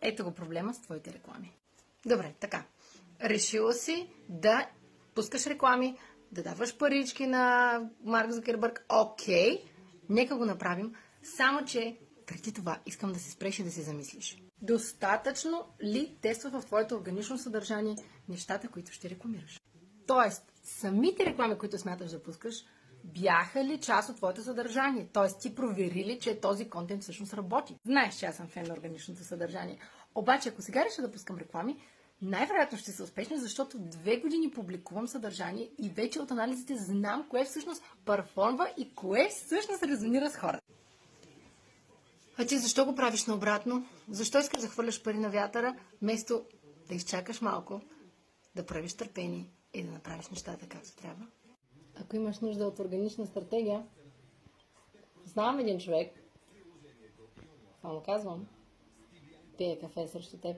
Ето го проблема с твоите реклами. Добре, така. Решила си да пускаш реклами, да даваш парички на Марк Зукербърг. Окей, нека го направим. Само, че преди това искам да се спреш и да се замислиш. Достатъчно ли тества в твоето органично съдържание нещата, които ще рекламираш? Тоест, самите реклами, които смяташ да пускаш, бяха ли част от твоето съдържание? Тоест, ти провери ли, че този контент всъщност работи? Знаеш, че аз съм фен на органичното съдържание. Обаче, ако сега реша да пускам реклами, най-вероятно ще се успешна, защото 2 години публикувам съдържание и вече от анализите знам кое всъщност перформва и кое всъщност резонира с хората. А ти защо го правиш наобратно? Защо искаш да хвърляш пари на вятъра, вместо да изчакаш малко, да правиш търпение и да направиш нещата както трябва? Ако имаш нужда от органична стратегия, знам един човек, това му казвам, пие кафе срещу теб.